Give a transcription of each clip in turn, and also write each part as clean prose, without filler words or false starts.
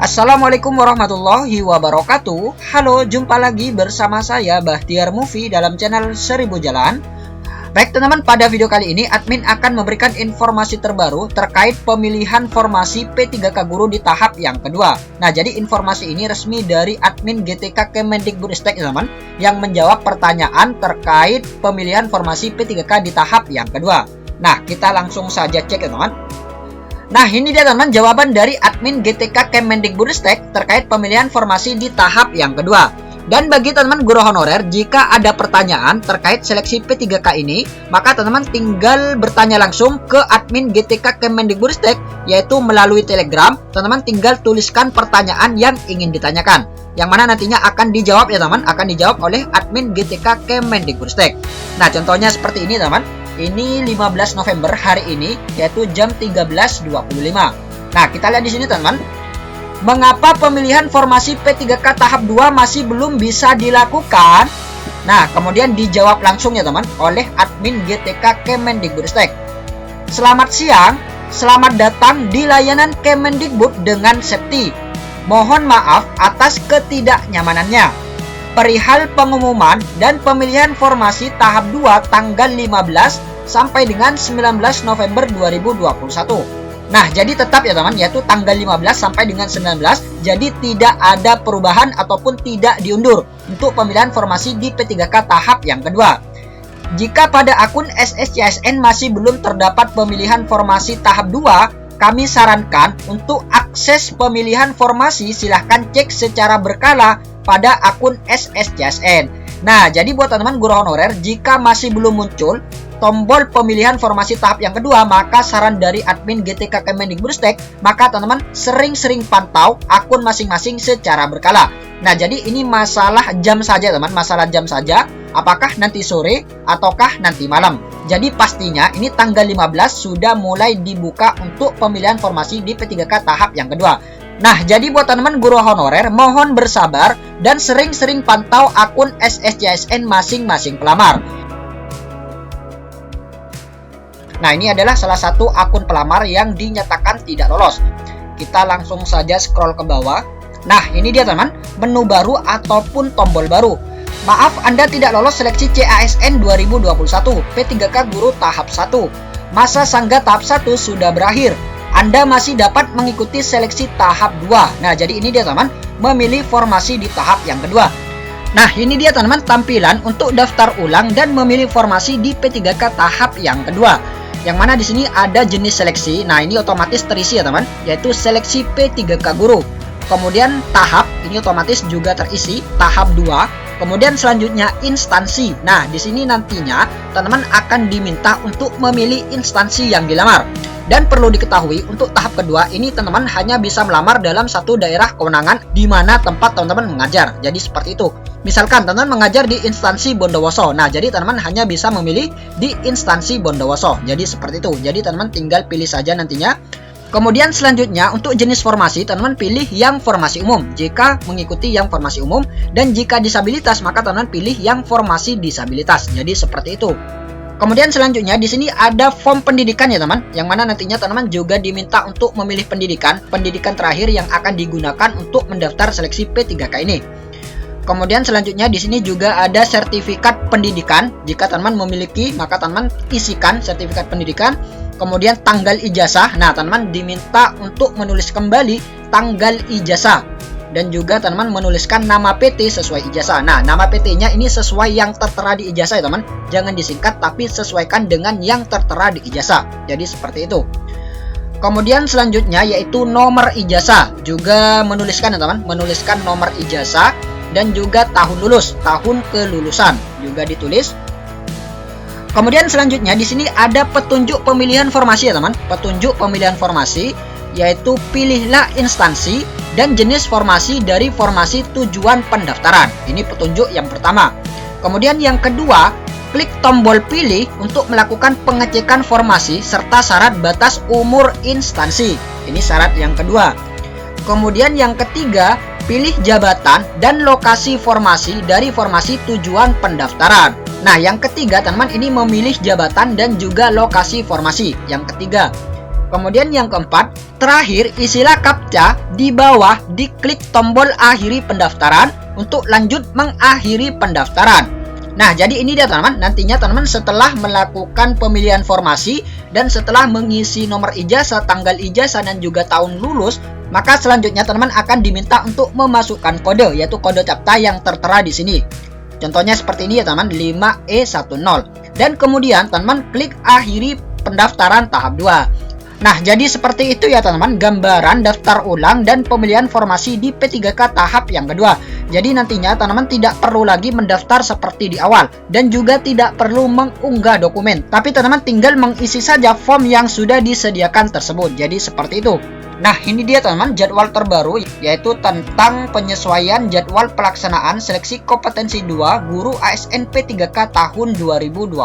Assalamualaikum warahmatullahi wabarakatuh. Halo, jumpa lagi bersama saya Bahtiar Movie dalam channel 1000 Jalan. Baik teman-teman, pada video kali ini admin akan memberikan informasi terbaru terkait pemilihan formasi P3K Guru di tahap yang kedua. Nah, jadi informasi ini resmi dari admin GTK Kemendikbudristek teman-teman, yang menjawab pertanyaan terkait pemilihan formasi P3K di tahap yang kedua. Nah, kita langsung saja cek teman-teman. Nah, ini dia teman-teman jawaban dari admin GTK Kemendikbudristek terkait pemilihan formasi di tahap yang kedua. Dan bagi teman-teman guru honorer, jika ada pertanyaan terkait seleksi P3K ini, maka teman-teman tinggal bertanya langsung ke admin GTK Kemendikbudristek, yaitu melalui Telegram. Teman-teman tinggal tuliskan pertanyaan yang ingin ditanyakan, yang mana nantinya akan dijawab ya teman, akan dijawab oleh admin GTK Kemendikbudristek. Nah, contohnya seperti ini teman. Ini 15 November hari ini, yaitu jam 13.25. Nah, kita lihat di sini teman. Mengapa pemilihan formasi P3K tahap 2 masih belum bisa dilakukan? Nah, kemudian dijawab langsung ya teman oleh admin GTK Kemendikbudristek. Selamat siang, selamat datang di layanan Kemendikbud dengan Septi. Mohon maaf atas ketidaknyamanannya. Perihal pengumuman dan pemilihan formasi tahap 2 tanggal 15 sampai dengan 19 November 2021. Nah, jadi tetap ya teman, yaitu tanggal 15 sampai dengan 19, jadi tidak ada perubahan ataupun tidak diundur untuk pemilihan formasi di P3K tahap yang kedua. Jika pada akun SSCSN masih belum terdapat pemilihan formasi tahap 2, kami sarankan untuk akses pemilihan formasi silahkan cek secara berkala pada akun SSCSN. Nah, jadi buat teman-teman guru honorer, jika masih belum muncul tombol pemilihan formasi tahap yang kedua, maka saran dari admin GTK Kemendikbudristek, maka teman-teman sering-sering pantau akun masing-masing secara berkala. Nah, jadi ini masalah jam saja teman, masalah jam saja, apakah nanti sore ataukah nanti malam. Jadi pastinya ini tanggal 15 sudah mulai dibuka untuk pemilihan formasi di P3K tahap yang kedua. Nah, jadi buat teman-teman guru honorer, mohon bersabar dan sering-sering pantau akun SSCSN masing-masing pelamar. Nah, ini adalah salah satu akun pelamar yang dinyatakan tidak lolos. Kita langsung saja scroll ke bawah. Nah, ini dia teman, menu baru ataupun tombol baru. Maaf, Anda tidak lolos seleksi CASN 2021 P3K Guru tahap 1. Masa sanggah tahap 1 sudah berakhir. Anda masih dapat mengikuti seleksi tahap 2. Nah, jadi ini dia teman, memilih formasi di tahap yang kedua. Nah, ini dia teman-teman tampilan untuk daftar ulang dan memilih formasi di P3K tahap yang kedua. Yang mana di sini ada jenis seleksi. Nah, ini otomatis terisi ya teman, yaitu seleksi P3K Guru. Kemudian tahap ini otomatis juga terisi, tahap 2. Kemudian selanjutnya instansi. Nah, di sini nantinya teman-teman akan diminta untuk memilih instansi yang dilamar. Dan perlu diketahui untuk tahap kedua ini teman-teman hanya bisa melamar dalam satu daerah kewenangan di mana tempat teman-teman mengajar. Jadi seperti itu. Misalkan teman-teman mengajar di instansi Bondowoso. Nah, jadi teman-teman hanya bisa memilih di instansi Bondowoso. Jadi seperti itu. Jadi teman-teman tinggal pilih saja nantinya. Kemudian selanjutnya untuk jenis formasi, teman-teman pilih yang formasi umum jika mengikuti yang formasi umum, dan jika disabilitas maka teman-teman pilih yang formasi disabilitas. Jadi seperti itu. Kemudian selanjutnya di sini ada form pendidikan ya teman, yang mana nantinya teman-teman juga diminta untuk memilih pendidikan terakhir yang akan digunakan untuk mendaftar seleksi P3K ini. Kemudian selanjutnya di sini juga ada sertifikat pendidikan. Jika teman-teman memiliki, maka teman-teman isikan sertifikat pendidikan. Kemudian tanggal ijazah. Nah, teman-teman diminta untuk menulis kembali tanggal ijazah. Dan juga teman-teman menuliskan nama PT sesuai ijazah. Nah, nama PT-nya ini sesuai yang tertera di ijazah ya teman. Jangan disingkat, tapi sesuaikan dengan yang tertera di ijazah. Jadi seperti itu. Kemudian selanjutnya yaitu nomor ijazah. Juga menuliskan ya teman, menuliskan nomor ijazah. Dan juga tahun lulus, tahun kelulusan juga ditulis. Kemudian selanjutnya di sini ada petunjuk pemilihan formasi ya teman. Petunjuk pemilihan formasi yaitu pilihlah instansi dan jenis formasi dari formasi tujuan pendaftaran. Ini petunjuk yang pertama. Kemudian yang kedua, klik tombol pilih untuk melakukan pengecekan formasi serta syarat batas umur instansi. Ini syarat yang kedua. Kemudian yang ketiga, pilih jabatan dan lokasi formasi dari formasi tujuan pendaftaran. Nah, yang ketiga teman-teman ini memilih jabatan dan juga lokasi formasi. Yang ketiga. Kemudian yang keempat, terakhir isilah captcha di bawah, diklik tombol akhiri pendaftaran untuk lanjut mengakhiri pendaftaran. Nah, jadi ini dia teman-teman, nantinya teman-teman setelah melakukan pemilihan formasi dan setelah mengisi nomor ijazah, tanggal ijazah dan juga tahun lulus, maka selanjutnya teman-teman akan diminta untuk memasukkan kode, yaitu kode captcha yang tertera di sini. Contohnya seperti ini ya teman-teman, 5E10. Dan kemudian teman-teman klik akhiri pendaftaran tahap 2. Nah, jadi seperti itu ya teman-teman, gambaran daftar ulang dan pemilihan formasi di P3K tahap yang kedua. Jadi nantinya teman-teman tidak perlu lagi mendaftar seperti di awal dan juga tidak perlu mengunggah dokumen. Tapi teman-teman tinggal mengisi saja form yang sudah disediakan tersebut. Jadi seperti itu. Nah, ini dia teman-teman jadwal terbaru, yaitu tentang penyesuaian jadwal pelaksanaan seleksi kompetensi 2 guru ASN P3K tahun 2021.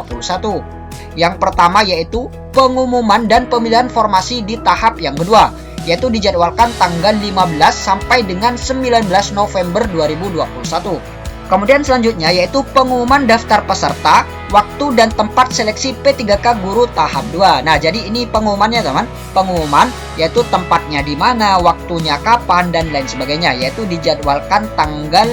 Yang pertama yaitu pengumuman dan pemilihan formasi di tahap yang kedua, yaitu dijadwalkan tanggal 15 sampai dengan 19 November 2021. Kemudian selanjutnya yaitu pengumuman daftar peserta, waktu dan tempat seleksi P3K guru tahap 2. Nah, jadi ini pengumumannya teman. Pengumuman yaitu tempatnya di mana, waktunya kapan dan lain sebagainya, yaitu dijadwalkan tanggal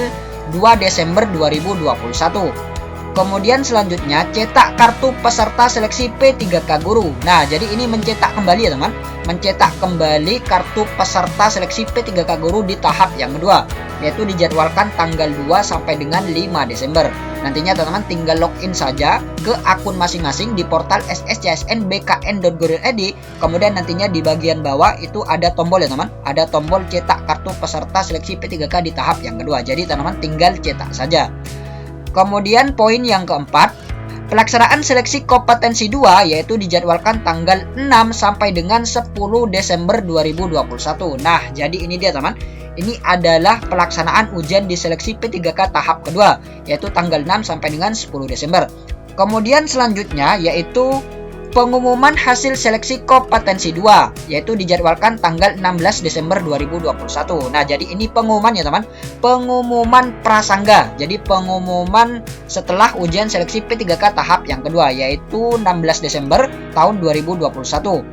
2 Desember 2021. Kemudian selanjutnya cetak kartu peserta seleksi P3K guru. Nah, jadi ini mencetak kembali ya teman, mencetak kembali kartu peserta seleksi P3K guru di tahap yang kedua, yaitu dijadwalkan tanggal 2 sampai dengan 5 Desember. Nantinya teman-teman tinggal login saja ke akun masing-masing di portal sscsnbkn.go.id. Kemudian nantinya di bagian bawah itu ada tombol ya teman, ada tombol cetak kartu peserta seleksi P3K di tahap yang kedua. Jadi teman-teman tinggal cetak saja. Kemudian poin yang keempat, pelaksanaan seleksi kompetensi 2 yaitu dijadwalkan tanggal 6 sampai dengan 10 Desember 2021. Nah, jadi ini dia teman. Ini adalah pelaksanaan ujian di seleksi P3K tahap kedua, yaitu tanggal 6 sampai dengan 10 Desember. Kemudian selanjutnya yaitu pengumuman hasil seleksi kompetensi 2, yaitu dijadwalkan tanggal 16 Desember 2021. Nah, jadi ini pengumuman ya teman, pengumuman prasangga. Jadi pengumuman setelah ujian seleksi P3K tahap yang kedua, yaitu 16 Desember tahun 2021.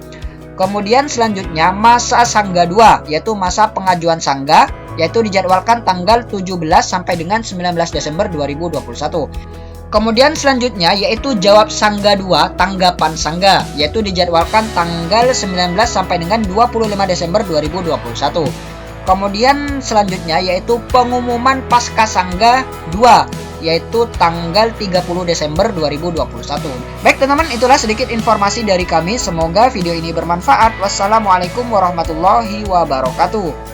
Kemudian selanjutnya masa sangga 2, yaitu masa pengajuan sangga, yaitu dijadwalkan tanggal 17 sampai dengan 19 Desember 2021. Kemudian selanjutnya yaitu jawab sangga 2, tanggapan sangga, yaitu dijadwalkan tanggal 19 sampai dengan 25 Desember 2021. Kemudian selanjutnya yaitu pengumuman pasca sangga 2, yaitu tanggal 30 Desember 2021. Baik teman-teman, itulah sedikit informasi dari kami. Semoga video ini bermanfaat. Wassalamualaikum warahmatullahi wabarakatuh.